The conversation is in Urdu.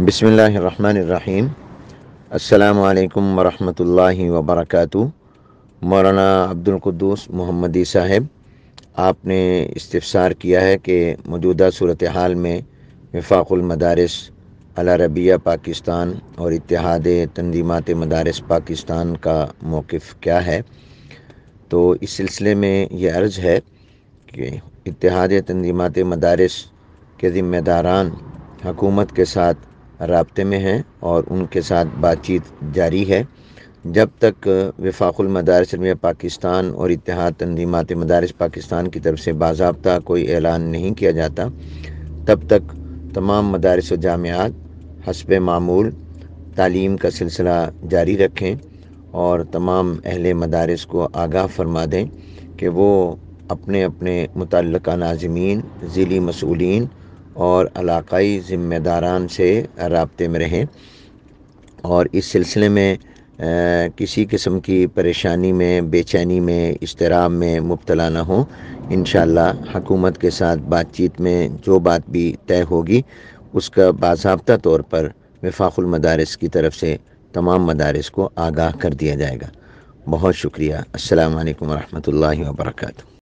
بسم اللہ الرحمن الرحیم۔ السلام علیکم ورحمۃ اللہ وبرکاتہ۔ مولانا عبدالقدوس محمدی صاحب، آپ نے استفسار کیا ہے کہ موجودہ صورتحال میں وفاق المدارس العربیہ پاکستان اور اتحاد تنظیمات مدارس پاکستان کا موقف کیا ہے۔ تو اس سلسلے میں یہ عرض ہے کہ اتحاد تنظیمات مدارس کے ذمہ داران حکومت کے ساتھ رابطے میں ہیں اور ان کے ساتھ بات چیت جاری ہے۔ جب تک وفاق المدارس العربیہ پاکستان اور اتحاد تنظیمات مدارس پاکستان کی طرف سے باضابطہ کوئی اعلان نہیں کیا جاتا، تب تک تمام مدارس و جامعات حسب معمول تعلیم کا سلسلہ جاری رکھیں اور تمام اہل مدارس کو آگاہ فرما دیں کہ وہ اپنے اپنے متعلقہ ناظمین، ضلعی مسئولین اور علاقائی ذمہ داران سے رابطے میں رہیں اور اس سلسلے میں کسی قسم کی پریشانی میں، بے چینی میں، اضطراب میں مبتلا نہ ہوں۔ انشاءاللہ حکومت کے ساتھ بات چیت میں جو بات بھی طے ہوگی اس کا باضابطہ طور پر وفاق المدارس کی طرف سے تمام مدارس کو آگاہ کر دیا جائے گا۔ بہت شکریہ۔ السلام علیکم ورحمۃ اللہ وبرکاتہ۔